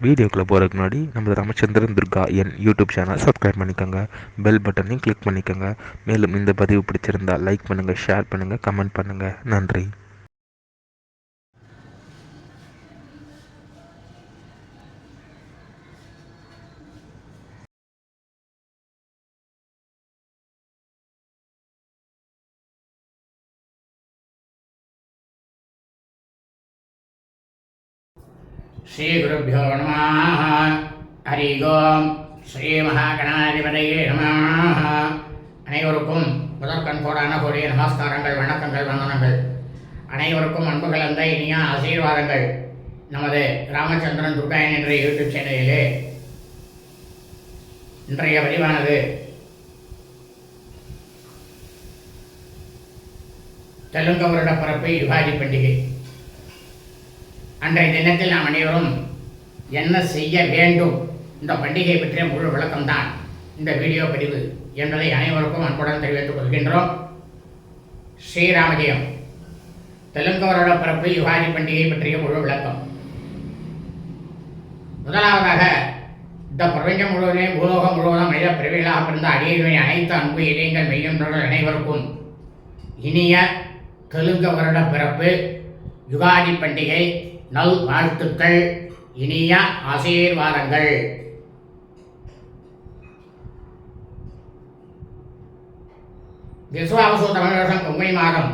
வீடியோக்குள்ளே போகிறதுக்கு முன்னாடி நம்ம ராமச்சந்திரன் துர்கா என் யூடியூப் சேனல் சப்ஸ்கிரைப் பண்ணிக்கோங்க, பெல் பட்டனையும் கிளிக் பண்ணிக்கோங்க. மேலும் இந்த பதிவு பிடிச்சிருந்தால் லைக் பண்ணுங்கள், ஷேர் பண்ணுங்கள், கமெண்ட் பண்ணுங்கள். நன்றி. ஸ்ரீ குருभ्यो நமः. ஹரி ஓம். ஸ்ரீ மகாகணாதிபதியே நமः. அனைவருக்கும் முதற்கண் கோடான கோடிய நமஸ்காரங்கள், வணக்கங்கள், வந்தனங்கள். அனைவருக்கும் அன்பு கலந்த இனிய ஆசீர்வாதங்கள். நமது ராமச்சந்திரன் துர்காயன் என்ற யூடியூப் சேனலிலே இன்றைய பதிவானது தெலுங்கு வருட பிறப்பு யுகாதி பண்டிகை. அன்றைய தினத்தில் நாம் அனைவரும் என்ன செய்ய வேண்டும், இந்த பண்டிகை பற்றிய முழு விளக்கம்தான் இந்த வீடியோ பதிவு என்பதை அனைவருக்கும் அன்புடன் தெரிவித்துக் கொள்கின்றோம். ஸ்ரீராமஜெயம். தெலுங்கு வருட பிறப்பு யுகாதி பண்டிகை பற்றிய முழு விளக்கம். முதலாவதாக, இந்த பிரபஞ்சம் முழுவதும் பூலோகம் முழுவதும் மனித பிரிவுகளாக பிறந்த அடியேன் அனைத்து அன்பு இதயங்கள் மெய்யொன்றர்கள் அனைவருக்கும் இனிய தெலுங்கு வருட பிறப்பு யுகாதி பண்டிகை நல் வாழ்த்துக்கள், இனிய ஆசீர்வாதங்கள். விஸ்வாவசு தமிழ் வருஷம் பொங்கல் மாதம்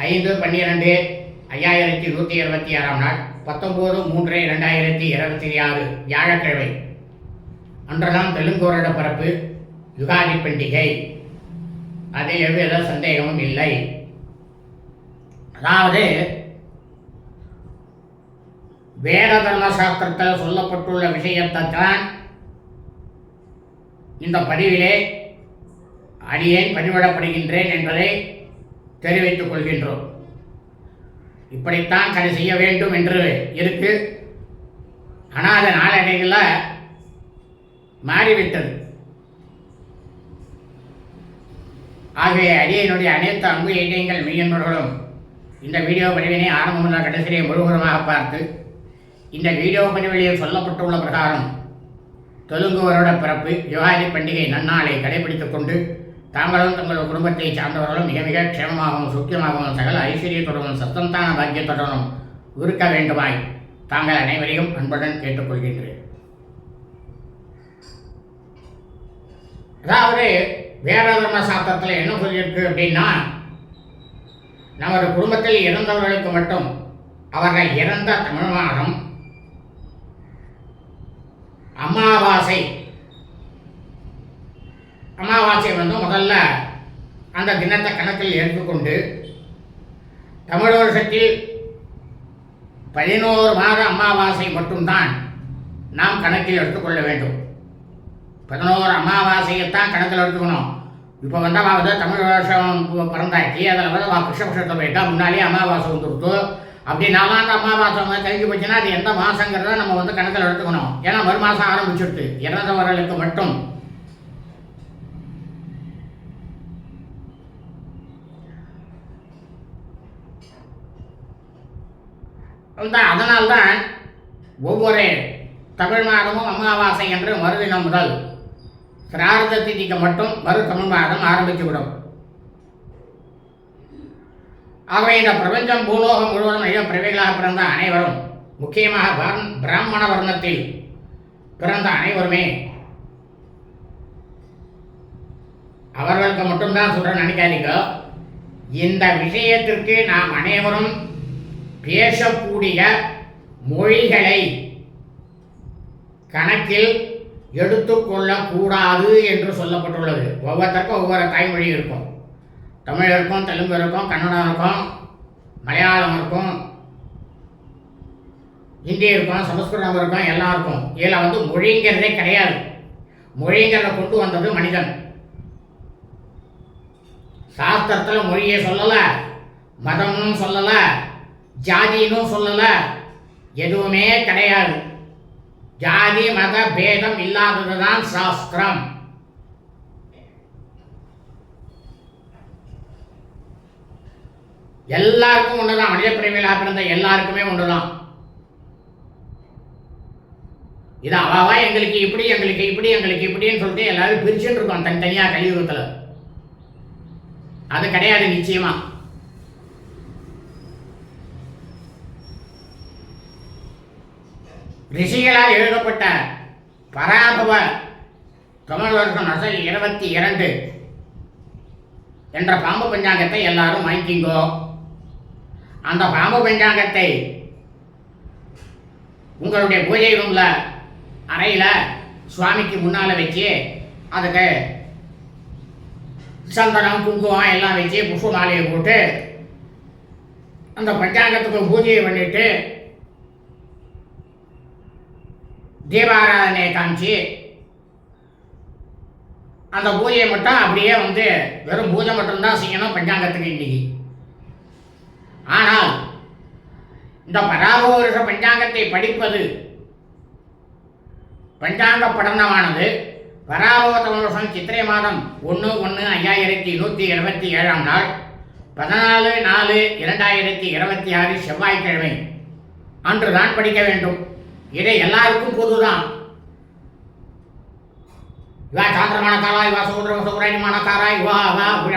5/12/5126 நாள் 19/3/2026 வியாழக்கிழமை அன்றுதான் தெலுங்கு வருட பிறப்பு யுகாதி பண்டிகை. அதில் எவ்வித சந்தேகமும் இல்லை. அதாவது வேத தர்மசாஸ்திரத்தில் சொல்லப்பட்டுள்ள விஷயத்தை தான் இந்த பதிவிலே அடியேன் பதிவிடப்படுகின்றேன் என்பதை தெரிவித்துக் கொள்கின்றோம். இப்படித்தான் கதை செய்ய வேண்டும் என்று இருக்கு. ஆனால் அது நாளடைவில் மாறிவிட்டது. ஆகவே அடியனுடைய அனைத்து அன்பு இதயங்கள் மெய்யன்பர்களும் இந்த வீடியோ பதிவினை ஆரம்பம் முதல் கடைசியை முழுவதுமாக பார்த்து இந்த வீடியோ பதிவுகளில் சொல்லப்பட்டுள்ள பிரகாரம் தெலுங்கு வருட பிறப்பு யுகாதி பண்டிகை நன்னாளை கடைபிடித்துக் கொண்டு தாங்களும் தங்கள் குடும்பத்தை சார்ந்தவர்களும் மிக மிக க்ஷேமமாகவும் சுக்கியமாகவும் சகல ஐஸ்வர்யத்துடனும் சத்தந்தான பாக்கியத்துடனும் இருக்க வேண்டுமாய் தாங்கள் அனைவரையும் அன்புடன் கேட்டுக்கொள்கின்றேன். அதாவது வேத தர்ம சாஸ்திரத்தில் என்ன சொல்லியிருக்கு அப்படின்னா, நமது குடும்பத்தில் இறந்தவர்களுக்கு மட்டும் அவர்கள் இறந்த தமிழ் மாதம் அமாவாசை முதல்ல அந்த தினத்தை கணக்கில் எடுத்துக்கொண்டு தமிழ் வருஷத்தில் 11 மாத அமாவாசை மட்டும்தான் நாம் கணக்கில் எடுத்துக்கொள்ள வேண்டும். 11 அமாவாசையைத்தான் கணக்கில் எடுத்துக்கணும். இப்போ வந்தால் தமிழ் வருஷம் பிறந்தாச்சு, அதில் கிருஷ்ணபட்சத்தை போயிட்டா முன்னாலே அமாவாசை வந்துடுத்து. அப்படின்னாலும் அந்த அமாவாசை கழிஞ்சு போச்சுன்னா அது எந்த மாதங்கிறத நம்ம கணக்கில் எடுத்துக்கணும். ஏன்னா மறு மாதம் ஆரம்பிச்சுடுது இறந்தவர்களுக்கு மட்டும். அதனால்தான் ஒவ்வொரு தமிழ் மாதமும் அமாவாசை என்று மறுதினம் முதல் சிரார்த்த திதிக்கு மட்டும் மறு தமிழ் மாதம் ஆரம்பித்துவிடும். ஆகவே இந்த பிரபஞ்சம் பூலோகம் முழுவதும் மனித பிறவிகளாக பிறந்த அனைவரும், முக்கியமாக பிராமண வர்ணத்தில் பிறந்த அனைவருமே, அவர்களுக்கு மட்டும்தான் சொல்றேன் நினைக்காதீங்க. இந்த விஷயத்திற்கு நாம் அனைவரும் பேசக்கூடிய மொழிகளை கணக்கில் எடுத்துக்கொள்ளக்கூடாது என்று சொல்லப்பட்டுள்ளது. ஒவ்வொருத்தருக்கும் ஒவ்வொரு தாய்மொழி இருக்கும். தமிழ் இருக்கும், தெலுங்கு இருக்கும், கன்னடம் இருக்கும், மலையாளம் இருக்கும், ஹிந்தி இருக்கும், சமஸ்கிருதம் இருக்கும், எல்லாம் இருக்கும். இதில் மொழிங்கிறதே கிடையாது. மொழிங்கிறத கொண்டு வந்தது மனிதன். சாஸ்திரத்தில் மொழியை சொல்லலை, மதம்னு சொல்லலை, ஜாதின்னு சொல்லலை, எதுவுமே கிடையாது. ஜாதி மத பேதம் இல்லாததுதான் சாஸ்திரம். எல்லாருக்கும் ஒன்றுதான். மனித பிறவிகளாக பிறந்த எல்லாருக்குமே ஒன்றுதான். இது அவாவா எங்களுக்கு இப்படி எங்களுக்கு இப்படி எங்களுக்கு இப்படின்னு சொல்லிட்டு எல்லாரும் பிரிச்சுட்டு இருக்கோம் தனித்தனியாக கலியுகத்தில். அது கிடையாது நிச்சயமா. ரிஷிகளால் எழுதப்பட்ட பராபவ தமிழ் வருஷம் அசல் 22 என்ற பாம்பு பஞ்சாங்கத்தை எல்லாரும் வாங்கிங்கோ. அந்த பாம்பு பஞ்சாங்கத்தை உங்களுடைய பூஜை ரூம்ல அறையில் சுவாமிக்கு முன்னால் வச்சு அதுக்கு சந்தனம் குங்குமம் எல்லாம் வச்சு புஷ்ப மாலையை போட்டு அந்த பஞ்சாங்கத்துக்கு பூஜையை பண்ணிட்டு தீபாராதனையை காமிச்சு அந்த பூஜையை மட்டும் அப்படியே வெறும் பூஜை மட்டும்தான் செய்யணும் பஞ்சாங்கத்துக்கு இன்னைக்கு. ஆனால் இந்த பராபவ வருஷ பஞ்சாங்கத்தை படிப்பது, பஞ்சாங்க படனமானது பராபவ தமிழ் வருஷம் சித்திரை மாதம் 1/1/5177 நாள் 14/4/2026 செவ்வாய்க்கிழமை அன்றுதான் படிக்க வேண்டும். இதை எல்லாருக்கும் பொதுதான். இவா சாந்திரமான காரா, இவா சௌராயமான காரா, இவா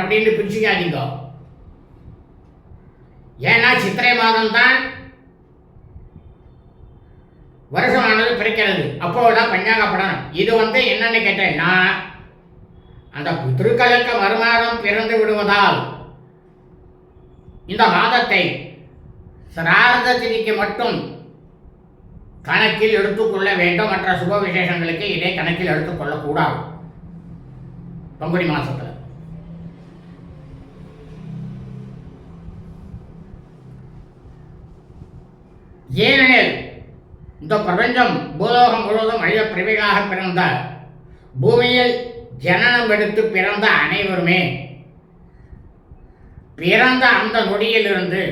அப்படின்னு பிரிச்சுக்காதீங்க. ஏன்னா சித்திரை மாதம் தான் வருஷமானது பிறக்கிறது. அப்போதான் பஞ்சாங்க படனம். இது என்னன்னு கேட்டேன்னா, அந்த பித்ருக்களுக்கு மறுமாதம் பிறந்து விடுவதால் இந்த மாதத்தை சிரார்த்த திதிக்கு மட்டும் கணக்கில் எடுத்துக்கொள்ள வேண்டும். மற்ற சுப விசேஷங்களுக்கு இதை கணக்கில் எடுத்துக்கொள்ளக்கூடாது பங்குனி மாசத்துல. ஏனெனில் இந்த பிரபஞ்சம் பூலோகம் முழுவதும் மனித பிறவிகளாக பிறந்த பூமியில் ஜனனம் எடுத்து பிறந்த அனைவருமே பிறந்த அந்த நொடியிலிருந்து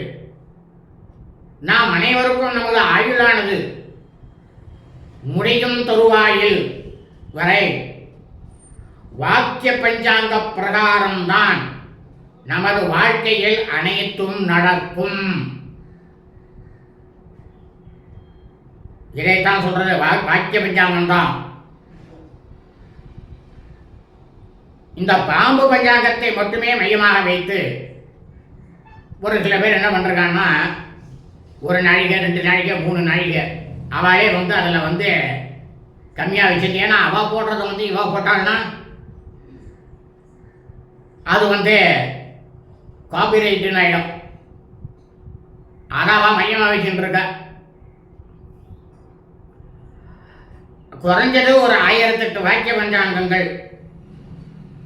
நாம் அனைவருக்கும் நமது ஆயுளானது முடியும் தருவாயில் வரை வாக்கிய பஞ்சாங்க பிரகாரம்தான் நமது வாழ்க்கையில் அனைத்தும் நடக்கும். இதைத்தான் சொல்றது வாக்கிய பஞ்சாங்கம் தான். இந்த பாம்பு பஞ்சாங்கத்தை மட்டுமே மையமாக வைத்து ஒரு சில பேர் என்ன பண்றாங்கன்னா, ஒரு நாழிகை 2 நாழிகை 3 நாழிகை அவளே அதில் கம்மியாக வச்சுட்டு, ஏன்னா அவள் போடுறத இவ போட்டாள்னா அது காப்பிரைட்டுன்னு ஆகிடும். அதான் அவள் மையமாக வச்சுட்டு இருக்க. குறைஞ்சது ஒரு 1008 வாக்கிய பஞ்சாங்கங்கள்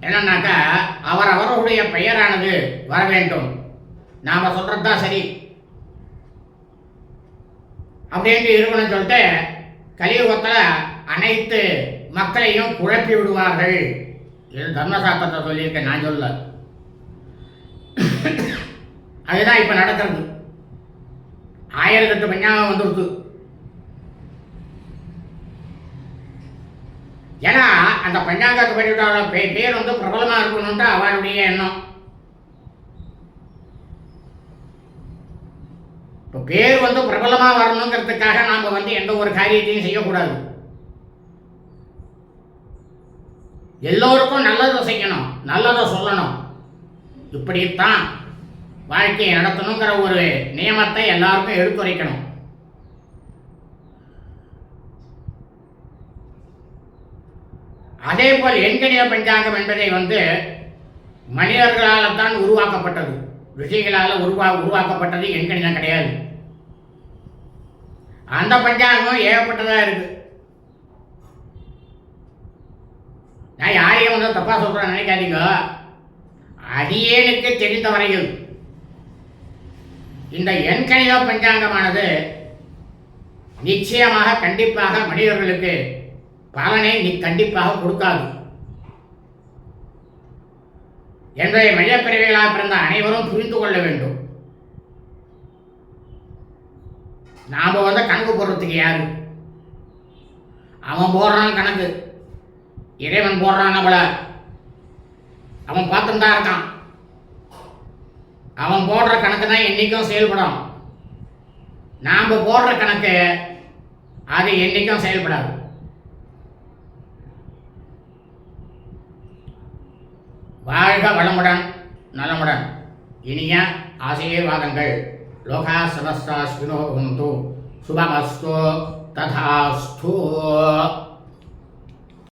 என்னன்னாக்கா அவரவருடைய பெயரானது வர வேண்டும். நாம் சொல்கிறது தான் சரி அப்படின்ட்டு இருக்கணும்னு சொல்லிட்டு கலியுகத்தில் அனைத்து மக்களையும் குழப்பி விடுவார்கள். இது தர்மசாஸ்திரத்தை சொல்லியிருக்கேன், நான் சொல்ல. அதுதான் இப்போ நடக்கிறது. 1008 பஞ்சாங்கம் வந்துடுது. ஏன்னா அந்த பஞ்சாங்கத்தை படித்தவரோட பேர் பிரபலமாக இருக்கணும்ட்டு அவளுடைய எண்ணம். இப்போ பேர் பிரபலமாக வரணுங்கிறதுக்காக நாம் எந்த ஒரு காரியத்தையும் செய்யக்கூடாது. எல்லோருக்கும் நல்லதை செய்யணும், நல்லதை சொல்லணும், இப்படித்தான் வாழ்க்கையை நடத்தணுங்கிற ஒரு நியமத்தை எல்லாருக்கும் எடுத்துரைக்கணும். அதே போல் எண்கணித பஞ்சாங்கம் என்பதை மனிதர்களால் தான் உருவாக்கப்பட்டது, ரிஷிகளால் உருவாக்கப்பட்டது எண்கணிதம் கிடையாது. அந்த பஞ்சாங்கம் ஏகப்பட்டதாக இருக்கு. நான் யாரையும் தப்பா சொல்றேன் நினைக்காதீங்க. அடியேனுக்கு தெரிந்த வரையில் இந்த எண்கணித பஞ்சாங்கமானது நிச்சயமாக கண்டிப்பாக மனிதர்களுக்கு பலனை கண்டிப்பாக கொடுக்காது என்பதை மையப்பிரிவுகளாக பிறந்த அனைவரும் புரிந்து கொள்ள வேண்டும். நாம் கணக்கு போடுறதுக்கு யாரு? அவன் போடுறான் கணக்கு, இறைவன் போடுறான் நம்மள, அவன் பார்த்துட்டு தான் இருக்கான். அவன் போடுற கணக்கு தான் என்னைக்கும் செயல்படும். நாம் போடுற கணக்கு அது என்னைக்கும் செயல்படாது. வாழ்க வளமுடன் நலமுடன். இனிய ஆசீர்வாதங்கள். லோகா சமஸ்தா ஸ்வினோ பவந்து. சுபமஸ்து ததாஸ்து.